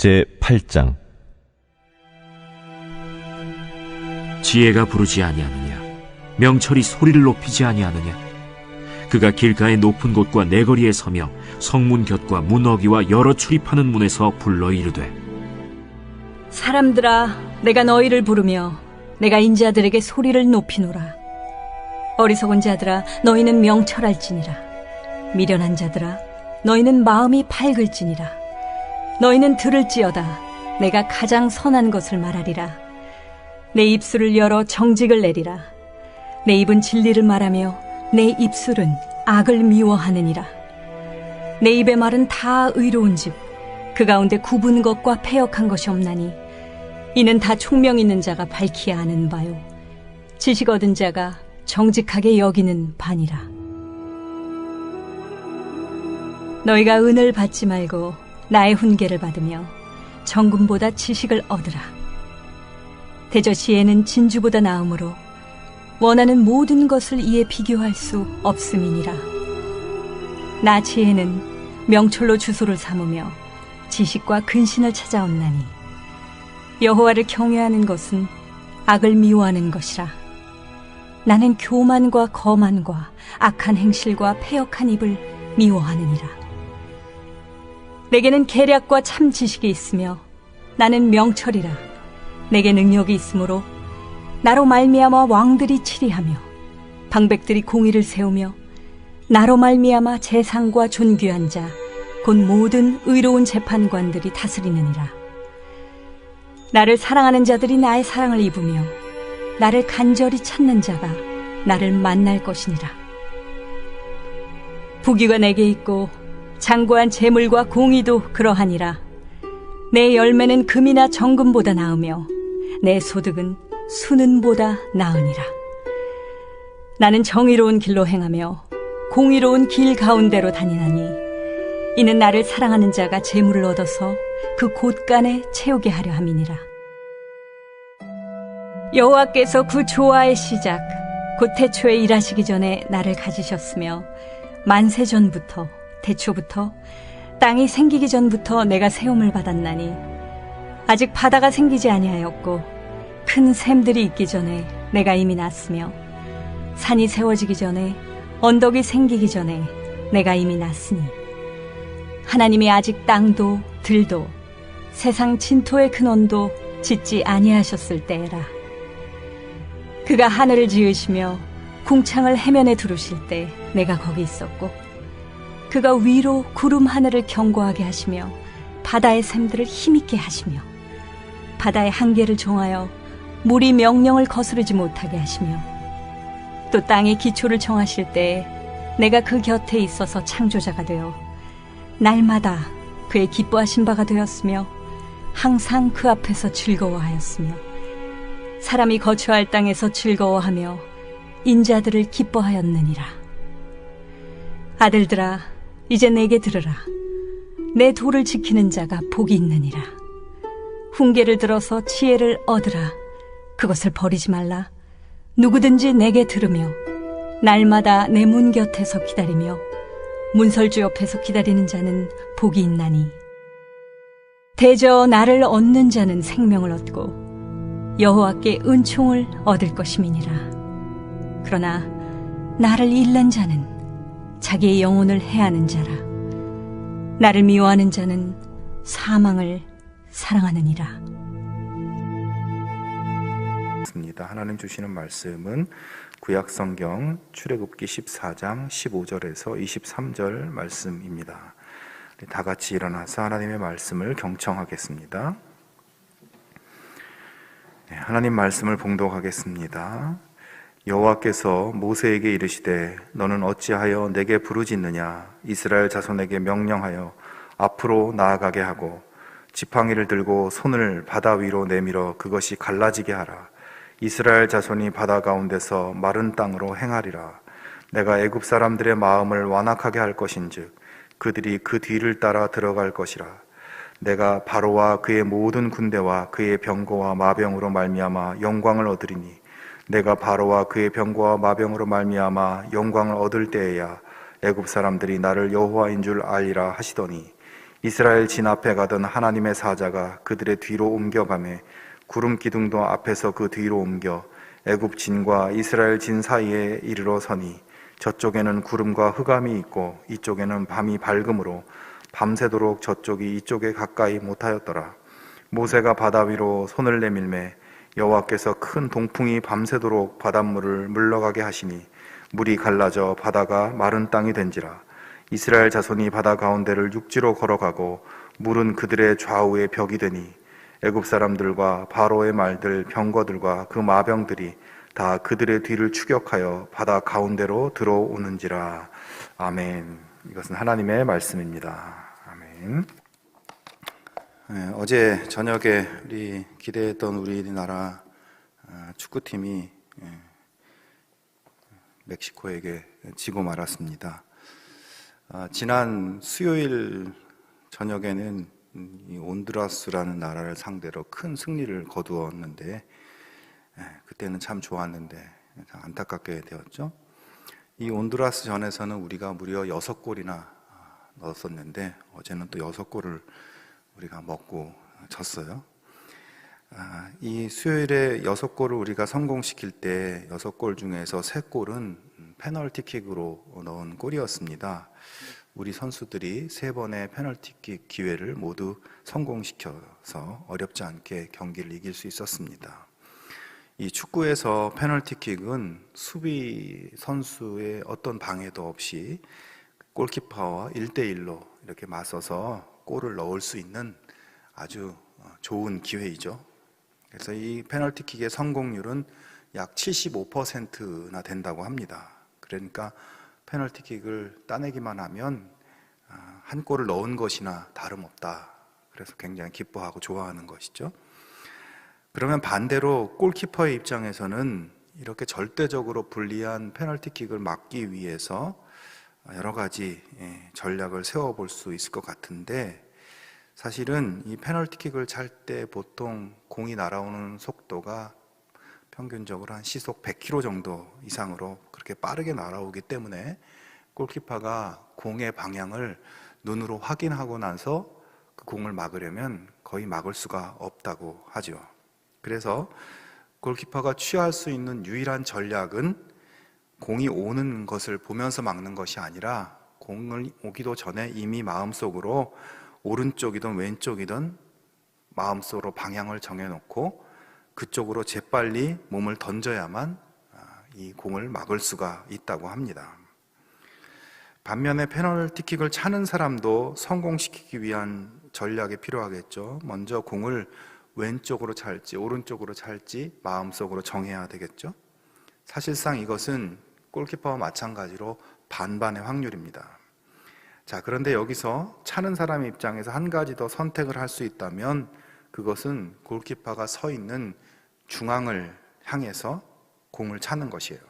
제8장. 지혜가 부르지 아니하느냐? 명철이 소리를 높이지 아니하느냐? 그가 길가의 높은 곳과 내거리에 서며 성문 곁과 문어기와 여러 출입하는 문에서 불러 이르되, 사람들아, 내가 너희를 부르며 내가 인자들에게 소리를 높이노라. 어리석은 자들아, 너희는 명철할지니라. 미련한 자들아, 너희는 마음이 밝을지니라. 너희는 들을지어다. 내가 가장 선한 것을 말하리라. 내 입술을 열어 정직을 내리라. 내 입은 진리를 말하며 내 입술은 악을 미워하느니라. 내 입의 말은 다 의로운즉 그 가운데 굽은 것과 패역한 것이 없나니 이는 다 총명 있는 자가 밝히야 하는 바요 지식 얻은 자가 정직하게 여기는 바니라. 너희가 은을 받지 말고 나의 훈계를 받으며 정금보다 지식을 얻으라. 대저 지혜는 진주보다 나음으로 원하는 모든 것을 이에 비교할 수 없음이니라. 나 지혜는 명철로 주소를 삼으며 지식과 근신을 찾아옵나니 여호와를 경외하는 것은 악을 미워하는 것이라. 나는 교만과 거만과 악한 행실과 패역한 입을 미워하느니라. 내게는 계략과 참 지식이 있으며 나는 명철이라. 내게 능력이 있으므로 나로 말미암아 왕들이 치리하며 방백들이 공의를 세우며 나로 말미암아 재상과 존귀한 자 곧 모든 의로운 재판관들이 다스리느니라. 나를 사랑하는 자들이 나의 사랑을 입으며 나를 간절히 찾는 자가 나를 만날 것이니라. 부귀가 내게 있고 장구한 재물과 공의도 그러하니라. 내 열매는 금이나 정금보다 나으며 내 소득은 수는보다 나으니라. 나는 정의로운 길로 행하며 공의로운 길 가운데로 다니나니 이는 나를 사랑하는 자가 재물을 얻어서 그 곳간에 채우게 하려 함이니라. 여호와께서 그 조화의 시작 곧 태초에 일하시기 전에 나를 가지셨으며 만세 전부터 태초부터 땅이 생기기 전부터 내가 세움을 받았나니 아직 바다가 생기지 아니하였고 큰 샘들이 있기 전에 내가 이미 났으며 산이 세워지기 전에 언덕이 생기기 전에 내가 이미 났으니 하나님이 아직 땅도 들도 세상 진토의 근원도 짓지 아니하셨을 때라. 그가 하늘을 지으시며 궁창을 해면에 두르실 때 내가 거기 있었고 그가 위로 구름 하늘을 견고하게 하시며 바다의 샘들을 힘있게 하시며 바다의 한계를 정하여 물이 명령을 거스르지 못하게 하시며 또 땅의 기초를 정하실 때에 내가 그 곁에 있어서 창조자가 되어 날마다 그의 기뻐하신 바가 되었으며 항상 그 앞에서 즐거워하였으며 사람이 거처할 땅에서 즐거워하며 인자들을 기뻐하였느니라. 아들들아, 이제 내게 들으라. 내 도를 지키는 자가 복이 있느니라. 훈계를 들어서 지혜를 얻으라. 그것을 버리지 말라. 누구든지 내게 들으며 날마다 내 문 곁에서 기다리며 문설주 옆에서 기다리는 자는 복이 있나니 대저 나를 얻는 자는 생명을 얻고 여호와께 은총을 얻을 것임이니라. 그러나 나를 잃는 자는 자기의 영혼을 해하는 자라. 나를 미워하는 자는 사망을 사랑하느니라. 하나님 주시는 말씀은 구약성경 출애굽기 14장 15절에서 23절 말씀입니다. 다 같이 일어나서 하나님의 말씀을 경청하겠습니다. 하나님 말씀을 봉독하겠습니다. 여호와께서 모세에게 이르시되 너는 어찌하여 내게 부르짖느냐. 이스라엘 자손에게 명령하여 앞으로 나아가게 하고 지팡이를 들고 손을 바다 위로 내밀어 그것이 갈라지게 하라. 이스라엘 자손이 바다 가운데서 마른 땅으로 행하리라. 내가 애굽 사람들의 마음을 완악하게 할 것인즉 그들이 그 뒤를 따라 들어갈 것이라. 내가 바로와 그의 모든 군대와 그의 병거와 마병으로 말미암아 영광을 얻으리니 내가 바로와 그의 병거와 마병으로 말미암아 영광을 얻을 때에야 애굽 사람들이 나를 여호와인 줄 알리라 하시더니 이스라엘 진 앞에 가던 하나님의 사자가 그들의 뒤로 옮겨가매 구름 기둥도 앞에서 그 뒤로 옮겨 애굽 진과 이스라엘 진 사이에 이르러 서니 저쪽에는 구름과 흑암이 있고 이쪽에는 밤이 밝음으로 밤새도록 저쪽이 이쪽에 가까이 못하였더라. 모세가 바다 위로 손을 내밀매 여호와께서 큰 동풍이 밤새도록 바닷물을 물러가게 하시니 물이 갈라져 바다가 마른 땅이 된지라. 이스라엘 자손이 바다 가운데를 육지로 걸어가고 물은 그들의 좌우에 벽이 되니 애굽 사람들과 바로의 말들 병거들과 그 마병들이 다 그들의 뒤를 추격하여 바다 가운데로 들어오는지라. 아멘. 이것은 하나님의 말씀입니다. 아멘. 어제 저녁에 우리 기대했던 우리나라 축구팀이 멕시코에게 지고 말았습니다. 지난 수요일 저녁에는 이 온두라스라는 나라를 상대로 큰 승리를 거두었는데 그때는 참 좋았는데 안타깝게 되었죠. 이 온두라스 전에서는 우리가 무려 6골이나 넣었었는데 어제는 또 6골을 우리가 먹고 졌어요. 이 수요일에 6골을 우리가 성공시킬 때 6골 중에서 3골은 페널티킥으로 넣은 골이었습니다. 우리 선수들이 3번의 페널티킥 기회를 모두 성공시켜서 어렵지 않게 경기를 이길 수 있었습니다. 이 축구에서 페널티킥은 수비 선수의 어떤 방해도 없이 골키퍼와 1대1로 이렇게 맞서서 골을 넣을 수 있는 아주 좋은 기회이죠. 그래서 이 페널티킥의 성공률은 약 75%나 된다고 합니다. 그러니까 페널티킥을 따내기만 하면 한 골을 넣은 것이나 다름없다. 그래서 굉장히 기뻐하고 좋아하는 것이죠. 그러면 반대로 골키퍼의 입장에서는 이렇게 절대적으로 불리한 페널티킥을 막기 위해서 여러 가지 전략을 세워볼 수 있을 것 같은데, 사실은 이 페널티킥을 찰 때 보통 공이 날아오는 속도가 평균적으로 한 시속 100km 정도 이상으로 그렇게 빠르게 날아오기 때문에 골키퍼가 공의 방향을 눈으로 확인하고 나서 그 공을 막으려면 거의 막을 수가 없다고 하죠. 그래서 골키퍼가 취할 수 있는 유일한 전략은 공이 오는 것을 보면서 막는 것이 아니라 공을 오기도 전에 이미 마음속으로 오른쪽이든 왼쪽이든 마음속으로 방향을 정해놓고 그쪽으로 재빨리 몸을 던져야만 이 공을 막을 수가 있다고 합니다. 반면에 페널티킥을 차는 사람도 성공시키기 위한 전략이 필요하겠죠. 먼저 공을 왼쪽으로 찰지 오른쪽으로 찰지 마음속으로 정해야 되겠죠. 사실상 이것은 골키퍼와 마찬가지로 반반의 확률입니다. 자, 그런데 여기서 차는 사람의 입장에서 한 가지 더 선택을 할 수 있다면 그것은 골키퍼가 서 있는 중앙을 향해서 공을 차는 것이에요.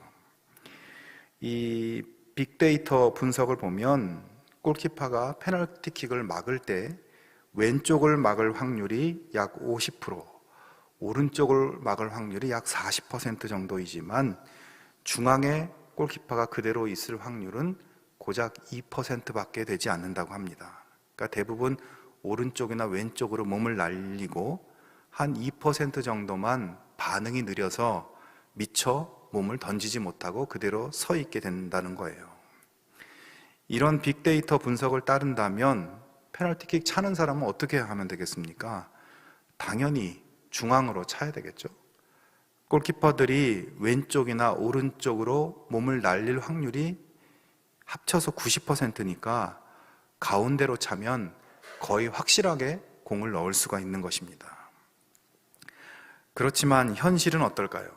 이 빅데이터 분석을 보면 골키퍼가 페널티킥을 막을 때 왼쪽을 막을 확률이 약 50%, 오른쪽을 막을 확률이 약 40% 정도이지만 중앙에 골키퍼가 그대로 있을 확률은 고작 2%밖에 되지 않는다고 합니다. 그러니까 대부분 오른쪽이나 왼쪽으로 몸을 날리고 한 2% 정도만 반응이 느려서 미처 몸을 던지지 못하고 그대로 서 있게 된다는 거예요. 이런 빅데이터 분석을 따른다면 페널티킥 차는 사람은 어떻게 하면 되겠습니까? 당연히 중앙으로 차야 되겠죠. 골키퍼들이 왼쪽이나 오른쪽으로 몸을 날릴 확률이 합쳐서 90%니까 가운데로 차면 거의 확실하게 공을 넣을 수가 있는 것입니다. 그렇지만 현실은 어떨까요?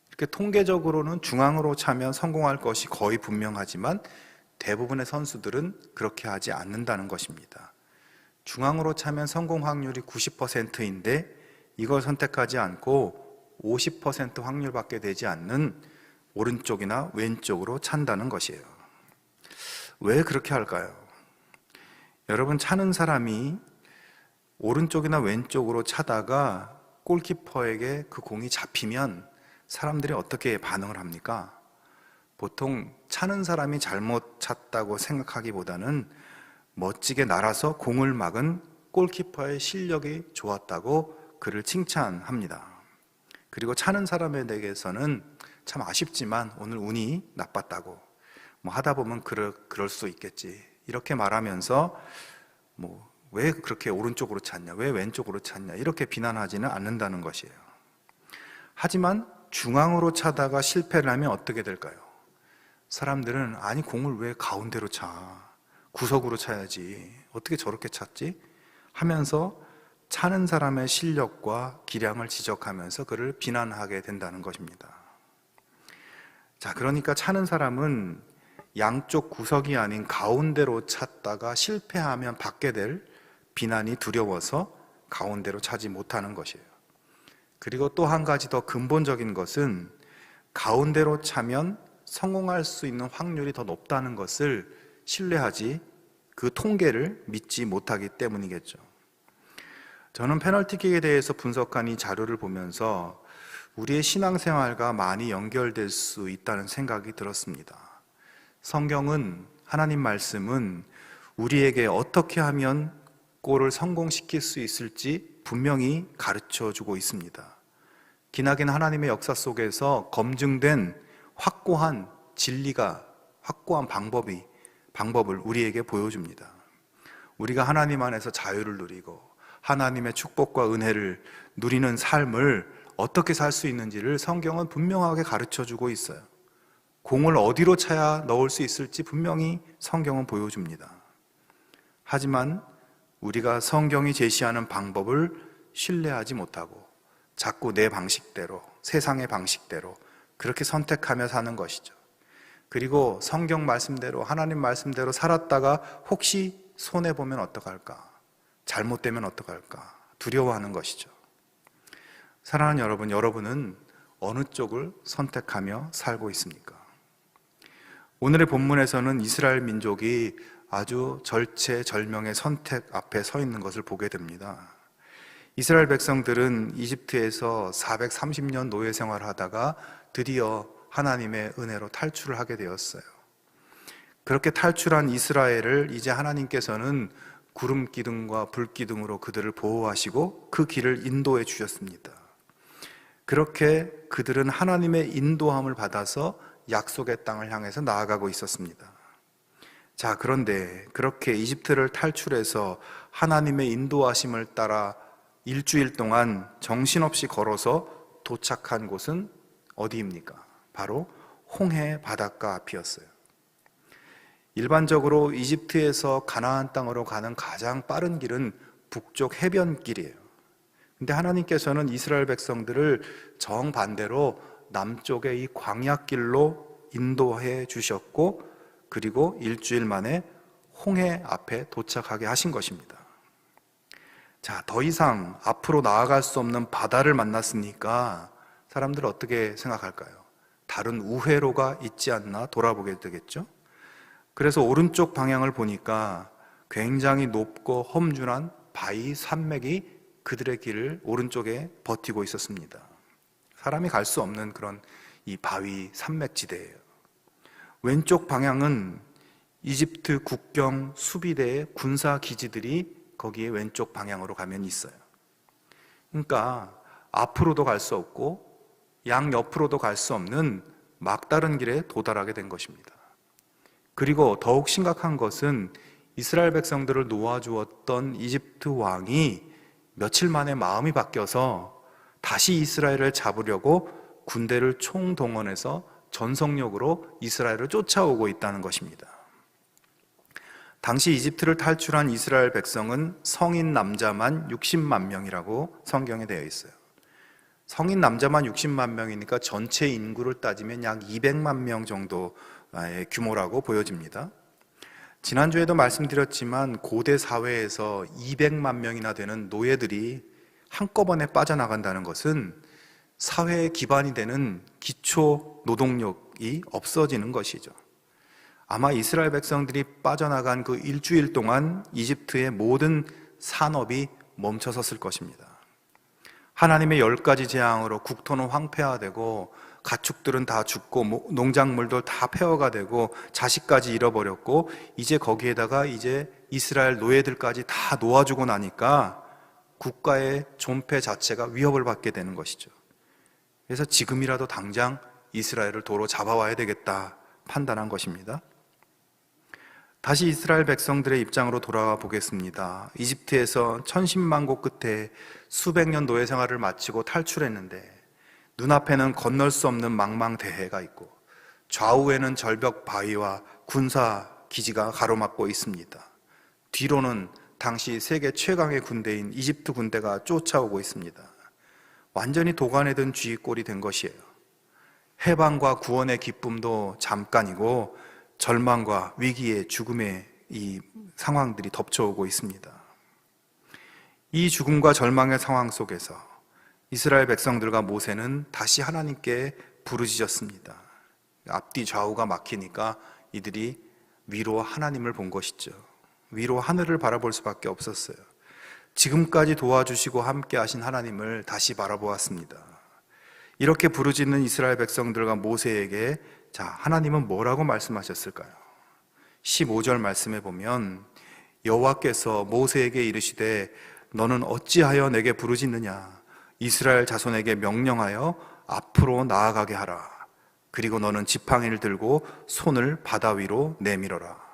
이렇게 통계적으로는 중앙으로 차면 성공할 것이 거의 분명하지만 대부분의 선수들은 그렇게 하지 않는다는 것입니다. 중앙으로 차면 성공 확률이 90%인데 이걸 선택하지 않고 50% 확률밖에 되지 않는 오른쪽이나 왼쪽으로 찬다는 것이에요. 왜 그렇게 할까요? 여러분, 차는 사람이 오른쪽이나 왼쪽으로 차다가 골키퍼에게 그 공이 잡히면 사람들이 어떻게 반응을 합니까? 보통 차는 사람이 잘못 찼다고 생각하기보다는 멋지게 날아서 공을 막은 골키퍼의 실력이 좋았다고 그를 칭찬합니다. 그리고 차는 사람에게서는 참 아쉽지만 오늘 운이 나빴다고, 하다 보면 그럴 수 있겠지, 이렇게 말하면서 왜 그렇게 오른쪽으로 찼냐, 왜 왼쪽으로 찼냐, 이렇게 비난하지는 않는다는 것이에요. 하지만 중앙으로 차다가 실패를 하면 어떻게 될까요? 사람들은 아니 공을 왜 가운데로 차, 구석으로 차야지, 어떻게 저렇게 찼지? 하면서 차는 사람의 실력과 기량을 지적하면서 그를 비난하게 된다는 것입니다. 자, 그러니까 차는 사람은 양쪽 구석이 아닌 가운데로 찼다가 실패하면 받게 될 비난이 두려워서 가운데로 차지 못하는 것이에요. 그리고 또 한 가지 더 근본적인 것은 가운데로 차면 성공할 수 있는 확률이 더 높다는 것을 신뢰하지, 그 통계를 믿지 못하기 때문이겠죠. 저는 페널티킥에 대해서 분석한 이 자료를 보면서 우리의 신앙생활과 많이 연결될 수 있다는 생각이 들었습니다. 성경은, 하나님 말씀은 우리에게 어떻게 하면 골을 성공시킬 수 있을지 분명히 가르쳐 주고 있습니다. 기나긴 하나님의 역사 속에서 검증된 확고한 진리가, 확고한 방법을 우리에게 보여줍니다. 우리가 하나님 안에서 자유를 누리고 하나님의 축복과 은혜를 누리는 삶을 어떻게 살 수 있는지를 성경은 분명하게 가르쳐 주고 있어요. 공을 어디로 차야 넣을 수 있을지 분명히 성경은 보여줍니다. 하지만 우리가 성경이 제시하는 방법을 신뢰하지 못하고 자꾸 내 방식대로, 세상의 방식대로 그렇게 선택하며 사는 것이죠. 그리고 성경 말씀대로, 하나님 말씀대로 살았다가 혹시 손해보면 어떡할까? 잘못되면 어떡할까? 두려워하는 것이죠. 사랑하는 여러분, 여러분은 어느 쪽을 선택하며 살고 있습니까? 오늘의 본문에서는 이스라엘 민족이 아주 절체절명의 선택 앞에 서 있는 것을 보게 됩니다. 이스라엘 백성들은 이집트에서 430년 노예 생활하다가 드디어 하나님의 은혜로 탈출을 하게 되었어요. 그렇게 탈출한 이스라엘을 이제 하나님께서는 구름 기둥과 불 기둥으로 그들을 보호하시고 그 길을 인도해 주셨습니다. 그렇게 그들은 하나님의 인도함을 받아서 약속의 땅을 향해서 나아가고 있었습니다. 자, 그런데 그렇게 이집트를 탈출해서 하나님의 인도하심을 따라 일주일 동안 정신없이 걸어서 도착한 곳은 어디입니까? 바로 홍해 바닷가 앞이었어요. 일반적으로 이집트에서 가나안 땅으로 가는 가장 빠른 길은 북쪽 해변길이에요. 근데 하나님께서는 이스라엘 백성들을 정반대로 남쪽의 이 광야길로 인도해 주셨고, 그리고 일주일 만에 홍해 앞에 도착하게 하신 것입니다. 자, 더 이상 앞으로 나아갈 수 없는 바다를 만났으니까 사람들은 어떻게 생각할까요? 다른 우회로가 있지 않나 돌아보게 되겠죠? 그래서 오른쪽 방향을 보니까 굉장히 높고 험준한 바위 산맥이 그들의 길을 오른쪽에 버티고 있었습니다. 사람이 갈 수 없는 그런 이 바위 산맥지대예요. 왼쪽 방향은 이집트 국경 수비대의 군사 기지들이 거기에 왼쪽 방향으로 가면 있어요. 그러니까 앞으로도 갈 수 없고 양옆으로도 갈 수 없는 막다른 길에 도달하게 된 것입니다. 그리고 더욱 심각한 것은 이스라엘 백성들을 놓아주었던 이집트 왕이 며칠 만에 마음이 바뀌어서 다시 이스라엘을 잡으려고 군대를 총동원해서 전속력으로 이스라엘을 쫓아오고 있다는 것입니다. 당시 이집트를 탈출한 이스라엘 백성은 성인 남자만 60만 명이라고 성경에 되어 있어요. 성인 남자만 60만 명이니까 전체 인구를 따지면 약 200만 명 정도의 규모라고 보여집니다. 지난주에도 말씀드렸지만 고대 사회에서 200만 명이나 되는 노예들이 한꺼번에 빠져나간다는 것은 사회의 기반이 되는 기초 노동력이 없어지는 것이죠. 아마 이스라엘 백성들이 빠져나간 그 일주일 동안 이집트의 모든 산업이 멈춰섰을 것입니다. 하나님의 10가지 재앙으로 국토는 황폐화되고 가축들은 다 죽고 농작물도 다 폐허가 되고 자식까지 잃어버렸고 이제 거기에다가 이제 이스라엘 노예들까지 다 놓아주고 나니까 국가의 존폐 자체가 위협을 받게 되는 것이죠. 그래서 지금이라도 당장 이스라엘을 도로 잡아와야 되겠다 판단한 것입니다. 다시 이스라엘 백성들의 입장으로 돌아가 보겠습니다. 이집트에서 천신만고 끝에 수백 년 노예 생활을 마치고 탈출했는데 눈앞에는 건널 수 없는 망망대해가 있고 좌우에는 절벽 바위와 군사 기지가 가로막고 있습니다. 뒤로는 당시 세계 최강의 군대인 이집트 군대가 쫓아오고 있습니다. 완전히 도간에 든 쥐꼴이 된 것이에요. 해방과 구원의 기쁨도 잠깐이고 절망과 위기의 죽음의 이 상황들이 덮쳐오고 있습니다. 이 죽음과 절망의 상황 속에서 이스라엘 백성들과 모세는 다시 하나님께 부르짖었습니다. 앞뒤 좌우가 막히니까 이들이 위로 하나님을 본 것이죠. 위로 하늘을 바라볼 수밖에 없었어요. 지금까지 도와주시고 함께 하신 하나님을 다시 바라보았습니다. 이렇게 부르짖는 이스라엘 백성들과 모세에게 자, 하나님은 뭐라고 말씀하셨을까요? 15절 말씀에 보면 여호와께서 모세에게 이르시되 너는 어찌하여 내게 부르짖느냐? 이스라엘 자손에게 명령하여 앞으로 나아가게 하라. 그리고 너는 지팡이를 들고 손을 바다 위로 내밀어라.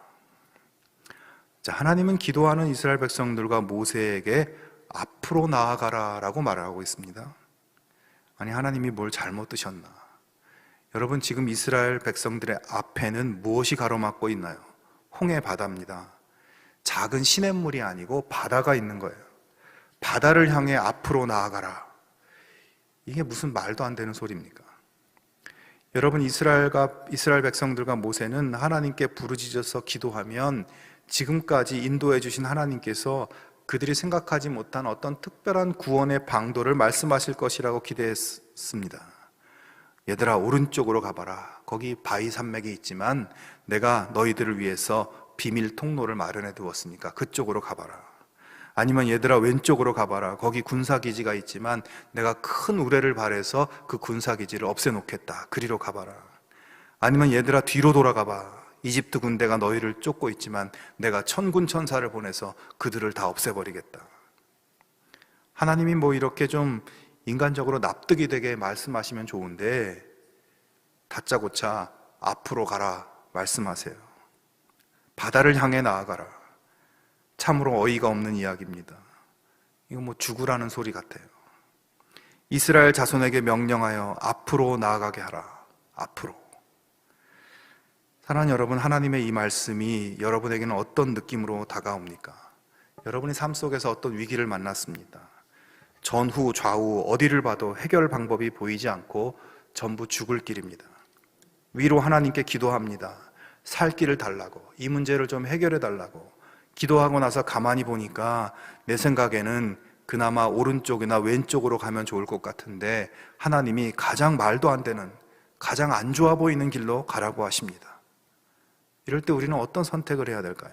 자, 하나님은 기도하는 이스라엘 백성들과 모세에게 앞으로 나아가라 라고 말하고 있습니다. 아니, 하나님이 뭘 잘못 드셨나? 여러분, 지금 이스라엘 백성들의 앞에는 무엇이 가로막고 있나요? 홍해 바다입니다. 작은 시냇물이 아니고 바다가 있는 거예요. 바다를 향해 앞으로 나아가라. 이게 무슨 말도 안 되는 소리입니까? 여러분, 이스라엘 백성들과 모세는 하나님께 부르짖어서 기도하면 지금까지 인도해 주신 하나님께서 그들이 생각하지 못한 어떤 특별한 구원의 방도를 말씀하실 것이라고 기대했습니다. 얘들아, 오른쪽으로 가봐라. 거기 바위 산맥이 있지만 내가 너희들을 위해서 비밀 통로를 마련해 두었으니까 그쪽으로 가봐라. 아니면 얘들아, 왼쪽으로 가봐라. 거기 군사기지가 있지만 내가 큰 우레를 발해서 그 군사기지를 없애놓겠다. 그리로 가봐라. 아니면 얘들아, 뒤로 돌아가봐. 이집트 군대가 너희를 쫓고 있지만 내가 천군 천사를 보내서 그들을 다 없애버리겠다. 하나님이 뭐 이렇게 좀 인간적으로 납득이 되게 말씀하시면 좋은데 다짜고짜 앞으로 가라 말씀하세요. 바다를 향해 나아가라. 참으로 어이가 없는 이야기입니다. 이거 뭐 죽으라는 소리 같아요. 이스라엘 자손에게 명령하여 앞으로 나아가게 하라. 앞으로. 사랑하는 여러분, 하나님의 이 말씀이 여러분에게는 어떤 느낌으로 다가옵니까? 여러분의 삶 속에서 어떤 위기를 만났습니다. 전후 좌우 어디를 봐도 해결 방법이 보이지 않고 전부 죽을 길입니다. 위로 하나님께 기도합니다. 살 길을 달라고, 이 문제를 좀 해결해 달라고. 기도하고 나서 가만히 보니까 내 생각에는 그나마 오른쪽이나 왼쪽으로 가면 좋을 것 같은데 하나님이 가장 말도 안 되는, 가장 안 좋아 보이는 길로 가라고 하십니다. 이럴 때 우리는 어떤 선택을 해야 될까요?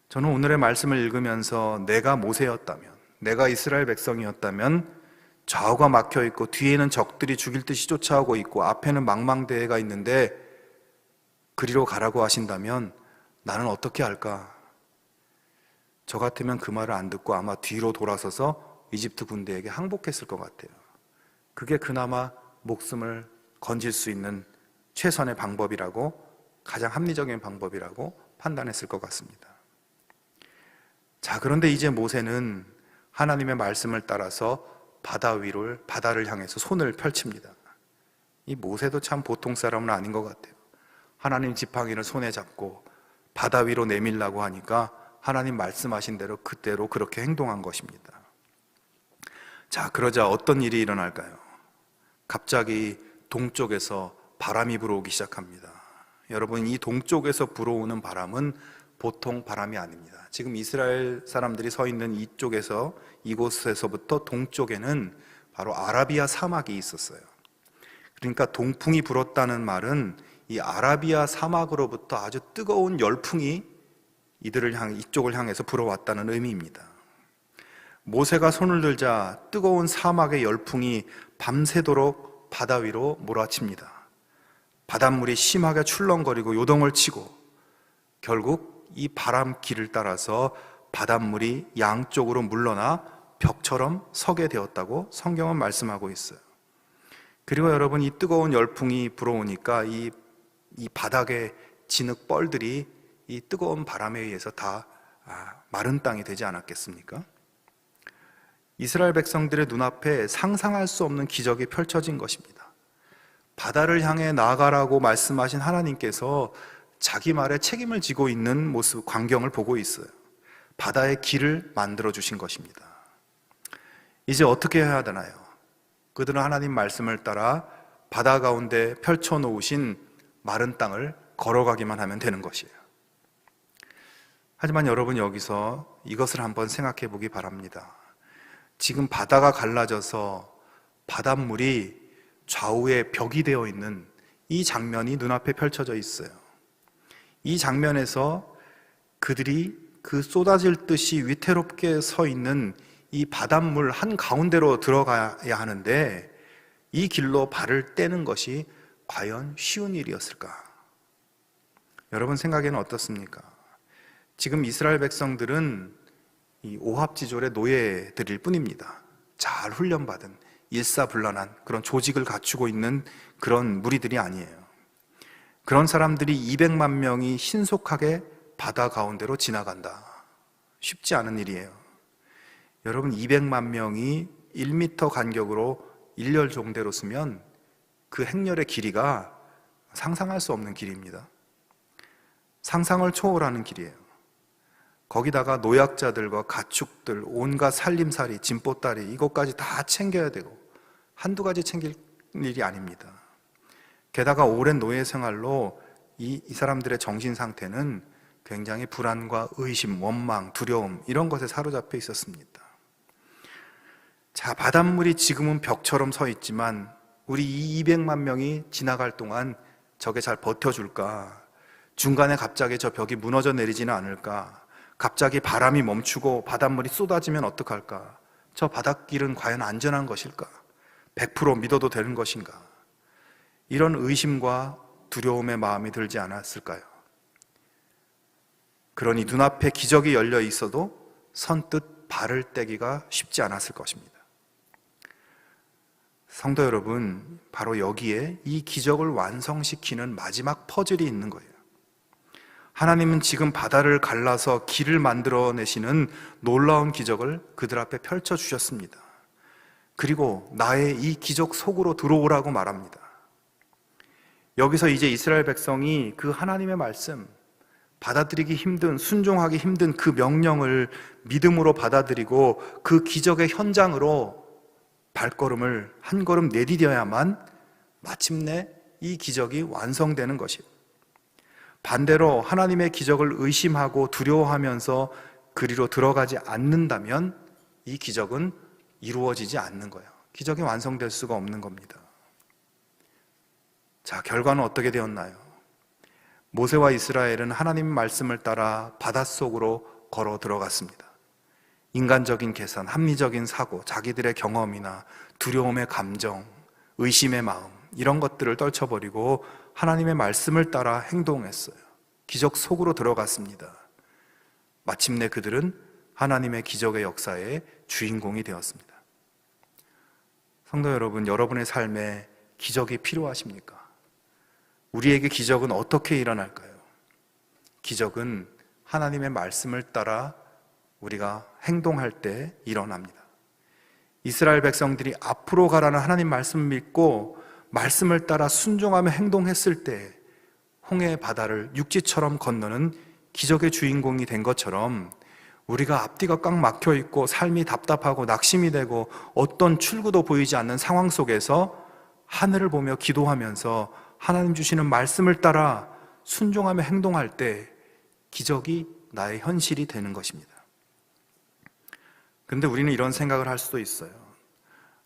저는 오늘의 말씀을 읽으면서 내가 모세였다면, 내가 이스라엘 백성이었다면 좌우가 막혀있고 뒤에는 적들이 죽일 듯이 쫓아오고 있고 앞에는 망망대해가 있는데 그리로 가라고 하신다면 나는 어떻게 할까? 저 같으면 그 말을 안 듣고 아마 뒤로 돌아서서 이집트 군대에게 항복했을 것 같아요. 그게 그나마 목숨을 건질 수 있는 최선의 방법이라고, 가장 합리적인 방법이라고 판단했을 것 같습니다. 자, 그런데 이제 모세는 하나님의 말씀을 따라서 바다를 향해서 손을 펼칩니다. 이 모세도 참 보통 사람은 아닌 것 같아요. 하나님 지팡이를 손에 잡고 바다 위로 내밀라고 하니까 하나님 말씀하신 대로 그대로 그렇게 행동한 것입니다. 자, 그러자 어떤 일이 일어날까요? 갑자기 동쪽에서 바람이 불어오기 시작합니다. 여러분, 이 동쪽에서 불어오는 바람은 보통 바람이 아닙니다. 지금 이스라엘 사람들이 서 있는 이곳에서부터 동쪽에는 바로 아라비아 사막이 있었어요. 그러니까 동풍이 불었다는 말은 이 아라비아 사막으로부터 아주 뜨거운 열풍이 이쪽을 향해서 불어왔다는 의미입니다. 모세가 손을 들자 뜨거운 사막의 열풍이 밤새도록 바다 위로 몰아칩니다. 바닷물이 심하게 출렁거리고 요동을 치고 결국 이 바람길을 따라서 바닷물이 양쪽으로 물러나 벽처럼 서게 되었다고 성경은 말씀하고 있어요. 그리고 여러분, 이 뜨거운 열풍이 불어오니까 이 바닥의 진흙 뻘들이 이 뜨거운 바람에 의해서 다 마른 땅이 되지 않았겠습니까? 이스라엘 백성들의 눈앞에 상상할 수 없는 기적이 펼쳐진 것입니다. 바다를 향해 나아가라고 말씀하신 하나님께서 자기 말에 책임을 지고 있는 모습, 광경을 보고 있어요. 바다의 길을 만들어 주신 것입니다. 이제 어떻게 해야 되나요? 그들은 하나님 말씀을 따라 바다 가운데 펼쳐 놓으신 마른 땅을 걸어가기만 하면 되는 것이에요. 하지만 여러분, 여기서 이것을 한번 생각해 보기 바랍니다. 지금 바다가 갈라져서 바닷물이 좌우에 벽이 되어 있는 이 장면이 눈앞에 펼쳐져 있어요. 이 장면에서 그들이 그 쏟아질 듯이 위태롭게 서 있는 이 바닷물 한가운데로 들어가야 하는데 이 길로 발을 떼는 것이 과연 쉬운 일이었을까? 여러분 생각에는 어떻습니까? 지금 이스라엘 백성들은 이 오합지졸의 노예들일 뿐입니다. 잘 훈련받은 일사불란한 그런 조직을 갖추고 있는 그런 무리들이 아니에요. 그런 사람들이 200만 명이 신속하게 바다 가운데로 지나간다. 쉽지 않은 일이에요. 여러분, 200만 명이 1m 간격으로 일렬 종대로 쓰면 그 행렬의 길이가 상상할 수 없는 길입니다. 상상을 초월하는 길이에요. 거기다가 노약자들과 가축들, 온갖 살림살이, 짐보따리 이것까지 다 챙겨야 되고 한두 가지 챙길 일이 아닙니다. 게다가 오랜 노예 생활로 이 사람들의 정신 상태는 굉장히 불안과 의심, 원망, 두려움 이런 것에 사로잡혀 있었습니다. 자, 바닷물이 지금은 벽처럼 서 있지만 우리 이 200만 명이 지나갈 동안 저게 잘 버텨줄까? 중간에 갑자기 저 벽이 무너져 내리지는 않을까? 갑자기 바람이 멈추고 바닷물이 쏟아지면 어떡할까? 저 바닷길은 과연 안전한 것일까? 100% 믿어도 되는 것인가? 이런 의심과 두려움의 마음이 들지 않았을까요? 그러니 눈앞에 기적이 열려 있어도 선뜻 발을 떼기가 쉽지 않았을 것입니다. 성도 여러분, 바로 여기에 이 기적을 완성시키는 마지막 퍼즐이 있는 거예요. 하나님은 지금 바다를 갈라서 길을 만들어내시는 놀라운 기적을 그들 앞에 펼쳐주셨습니다. 그리고 나의 이 기적 속으로 들어오라고 말합니다. 여기서 이제 이스라엘 백성이 그 하나님의 말씀, 받아들이기 힘든, 순종하기 힘든 그 명령을 믿음으로 받아들이고 그 기적의 현장으로 발걸음을 한 걸음 내디뎌야만 마침내 이 기적이 완성되는 것이에요. 반대로 하나님의 기적을 의심하고 두려워하면서 그리로 들어가지 않는다면 이 기적은 이루어지지 않는 거예요. 기적이 완성될 수가 없는 겁니다. 자, 결과는 어떻게 되었나요? 모세와 이스라엘은 하나님 말씀을 따라 바닷속으로 걸어 들어갔습니다. 인간적인 계산, 합리적인 사고, 자기들의 경험이나 두려움의 감정, 의심의 마음 이런 것들을 떨쳐버리고 하나님의 말씀을 따라 행동했어요. 기적 속으로 들어갔습니다. 마침내 그들은 하나님의 기적의 역사의 주인공이 되었습니다. 성도 여러분, 여러분의 삶에 기적이 필요하십니까? 우리에게 기적은 어떻게 일어날까요? 기적은 하나님의 말씀을 따라 우리가 행동할 때 일어납니다. 이스라엘 백성들이 앞으로 가라는 하나님 말씀을 믿고 말씀을 따라 순종하며 행동했을 때 홍해의 바다를 육지처럼 건너는 기적의 주인공이 된 것처럼 우리가 앞뒤가 꽉 막혀 있고 삶이 답답하고 낙심이 되고 어떤 출구도 보이지 않는 상황 속에서 하늘을 보며 기도하면서 하나님 주시는 말씀을 따라 순종하며 행동할 때 기적이 나의 현실이 되는 것입니다. 그런데 우리는 이런 생각을 할 수도 있어요.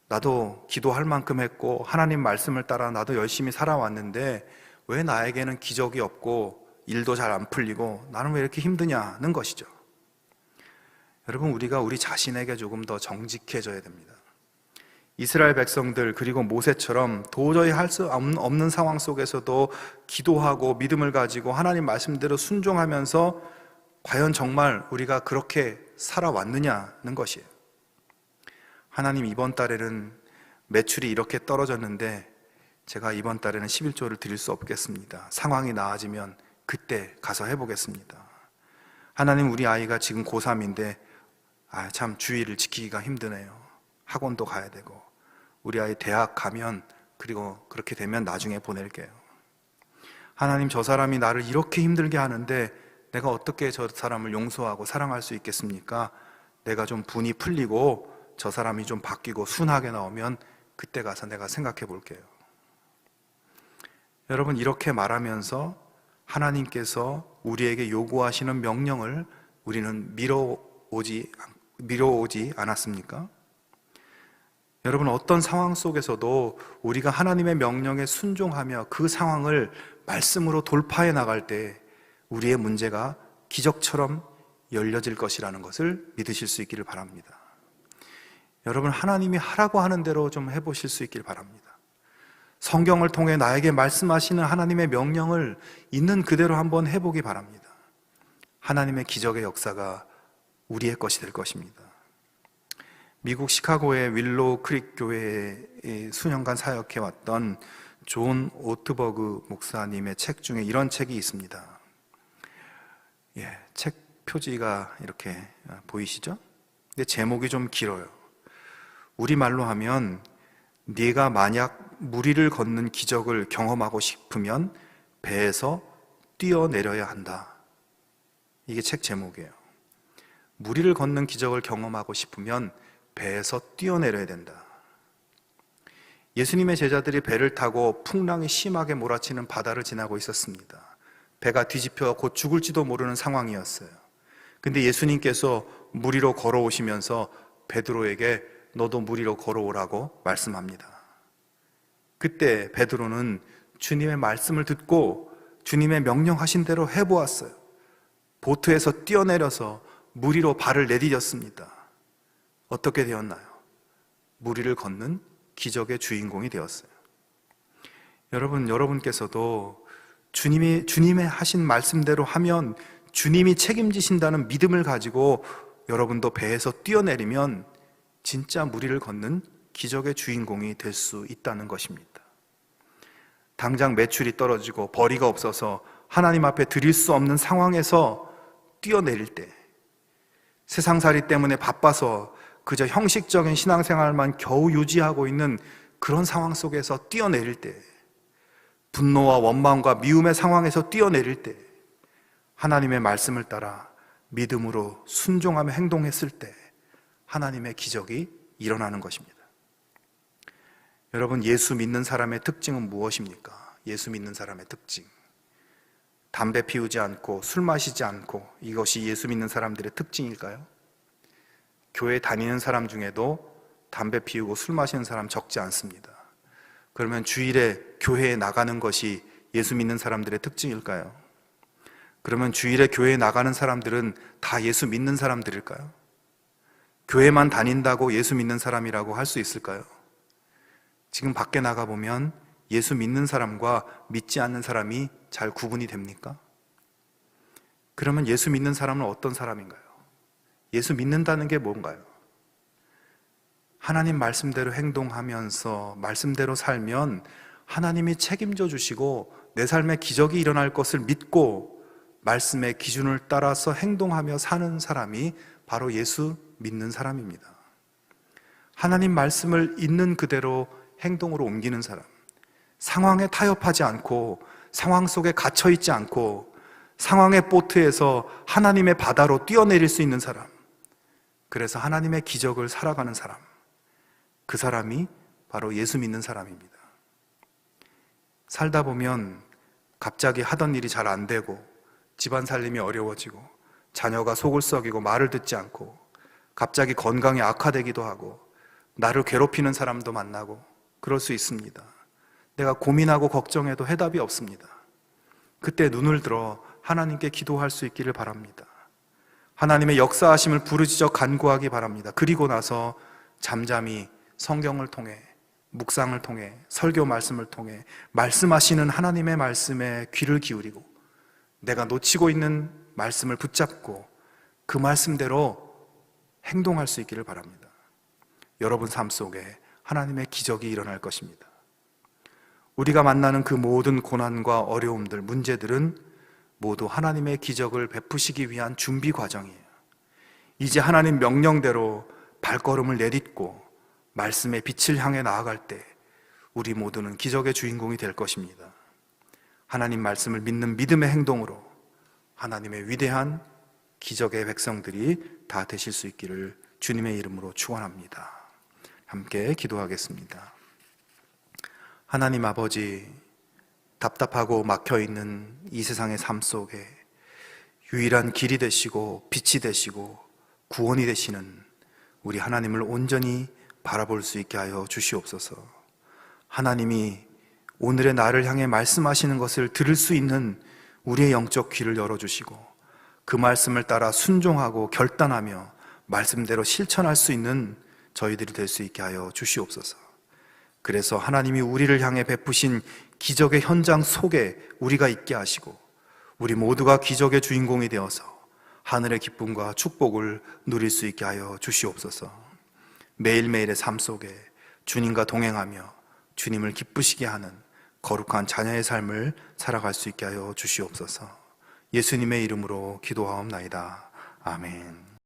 나도 기도할 만큼 했고 하나님 말씀을 따라 나도 열심히 살아왔는데 왜 나에게는 기적이 없고 일도 잘 안 풀리고 나는 왜 이렇게 힘드냐는 것이죠. 여러분, 우리가 우리 자신에게 조금 더 정직해져야 됩니다. 이스라엘 백성들 그리고 모세처럼 도저히 할 수 없는 상황 속에서도 기도하고 믿음을 가지고 하나님 말씀대로 순종하면서 과연 정말 우리가 그렇게 살아왔느냐는 것이에요. 하나님, 이번 달에는 매출이 이렇게 떨어졌는데 제가 이번 달에는 11조를 드릴 수 없겠습니다. 상황이 나아지면 그때 가서 해보겠습니다. 하나님, 우리 아이가 지금 고3인데 참 주의를 지키기가 힘드네요. 학원도 가야 되고, 우리 아이 대학 가면, 그리고 그렇게 되면 나중에 보낼게요. 하나님, 저 사람이 나를 이렇게 힘들게 하는데 내가 어떻게 저 사람을 용서하고 사랑할 수 있겠습니까? 내가 좀 분이 풀리고 저 사람이 좀 바뀌고 순하게 나오면 그때 가서 내가 생각해 볼게요. 여러분, 이렇게 말하면서 하나님께서 우리에게 요구하시는 명령을 우리는 미뤄오지 않았습니까? 여러분, 어떤 상황 속에서도 우리가 하나님의 명령에 순종하며 그 상황을 말씀으로 돌파해 나갈 때 우리의 문제가 기적처럼 열려질 것이라는 것을 믿으실 수 있기를 바랍니다. 여러분, 하나님이 하라고 하는 대로 좀 해보실 수 있기를 바랍니다. 성경을 통해 나에게 말씀하시는 하나님의 명령을 있는 그대로 한번 해보기 바랍니다. 하나님의 기적의 역사가 우리의 것이 될 것입니다. 미국 시카고의 윌로우 크릭 교회에 수년간 사역해왔던 존 오트버그 목사님의 책 중에 이런 책이 있습니다. 책 표지가 이렇게 보이시죠? 근데 제목이 좀 길어요. 우리말로 하면 네가 만약 무리를 걷는 기적을 경험하고 싶으면 배에서 뛰어내려야 한다. 이게 책 제목이에요. 무리를 걷는 기적을 경험하고 싶으면 배에서 뛰어내려야 된다. 예수님의 제자들이 배를 타고 풍랑이 심하게 몰아치는 바다를 지나고 있었습니다. 배가 뒤집혀 곧 죽을지도 모르는 상황이었어요. 근데 예수님께서 물 위로 걸어오시면서 베드로에게 너도 물 위로 걸어오라고 말씀합니다. 그때 베드로는 주님의 말씀을 듣고 주님의 명령하신 대로 해보았어요. 보트에서 뛰어내려서 물 위로 발을 내디뎠습니다. 어떻게 되었나요? 물 위를 걷는 기적의 주인공이 되었어요. 여러분께서도 주님의 하신 말씀대로 하면 주님이 책임지신다는 믿음을 가지고 여러분도 배에서 뛰어내리면 진짜 물 위를 걷는 기적의 주인공이 될 수 있다는 것입니다. 당장 매출이 떨어지고 벌이가 없어서 하나님 앞에 드릴 수 없는 상황에서 뛰어내릴 때, 세상살이 때문에 바빠서 그저 형식적인 신앙생활만 겨우 유지하고 있는 그런 상황 속에서 뛰어내릴 때, 분노와 원망과 미움의 상황에서 뛰어내릴 때 하나님의 말씀을 따라 믿음으로 순종하며 행동했을 때 하나님의 기적이 일어나는 것입니다. 여러분, 예수 믿는 사람의 특징은 무엇입니까? 예수 믿는 사람의 특징, 담배 피우지 않고 술 마시지 않고, 이것이 예수 믿는 사람들의 특징일까요? 교회 다니는 사람 중에도 담배 피우고 술 마시는 사람 적지 않습니다. 그러면 주일에 교회에 나가는 것이 예수 믿는 사람들의 특징일까요? 그러면 주일에 교회에 나가는 사람들은 다 예수 믿는 사람들일까요? 교회만 다닌다고 예수 믿는 사람이라고 할 수 있을까요? 지금 밖에 나가보면 예수 믿는 사람과 믿지 않는 사람이 잘 구분이 됩니까? 그러면 예수 믿는 사람은 어떤 사람인가요? 예수 믿는다는 게 뭔가요? 하나님 말씀대로 행동하면서 말씀대로 살면 하나님이 책임져 주시고 내 삶에 기적이 일어날 것을 믿고 말씀의 기준을 따라서 행동하며 사는 사람이 바로 예수 믿는 사람입니다. 하나님 말씀을 있는 그대로 행동으로 옮기는 사람, 상황에 타협하지 않고 상황 속에 갇혀있지 않고 상황의 보트에서 하나님의 바다로 뛰어내릴 수 있는 사람, 그래서 하나님의 기적을 살아가는 사람, 그 사람이 바로 예수 믿는 사람입니다. 살다 보면 갑자기 하던 일이 잘 안 되고 집안 살림이 어려워지고 자녀가 속을 썩이고 말을 듣지 않고 갑자기 건강이 악화되기도 하고 나를 괴롭히는 사람도 만나고 그럴 수 있습니다. 내가 고민하고 걱정해도 해답이 없습니다. 그때 눈을 들어 하나님께 기도할 수 있기를 바랍니다. 하나님의 역사하심을 부르짖어 간구하기 바랍니다. 그리고 나서 잠잠히 성경을 통해, 묵상을 통해, 설교 말씀을 통해 말씀하시는 하나님의 말씀에 귀를 기울이고 내가 놓치고 있는 말씀을 붙잡고 그 말씀대로 행동할 수 있기를 바랍니다. 여러분 삶 속에 하나님의 기적이 일어날 것입니다. 우리가 만나는 그 모든 고난과 어려움들, 문제들은 모두 하나님의 기적을 베푸시기 위한 준비 과정이에요. 이제 하나님 명령대로 발걸음을 내딛고 말씀의 빛을 향해 나아갈 때 우리 모두는 기적의 주인공이 될 것입니다. 하나님 말씀을 믿는 믿음의 행동으로 하나님의 위대한 기적의 백성들이 다 되실 수 있기를 주님의 이름으로 축원합니다. 함께 기도하겠습니다. 하나님 아버지, 답답하고 막혀있는 이 세상의 삶 속에 유일한 길이 되시고 빛이 되시고 구원이 되시는 우리 하나님을 온전히 바라볼 수 있게 하여 주시옵소서. 하나님이 오늘의 나를 향해 말씀하시는 것을 들을 수 있는 우리의 영적 귀를 열어주시고 그 말씀을 따라 순종하고 결단하며 말씀대로 실천할 수 있는 저희들이 될 수 있게 하여 주시옵소서. 그래서 하나님이 우리를 향해 베푸신 기적의 현장 속에 우리가 있게 하시고 우리 모두가 기적의 주인공이 되어서 하늘의 기쁨과 축복을 누릴 수 있게 하여 주시옵소서. 매일매일의 삶 속에 주님과 동행하며 주님을 기쁘시게 하는 거룩한 자녀의 삶을 살아갈 수 있게 하여 주시옵소서. 예수님의 이름으로 기도하옵나이다. 아멘.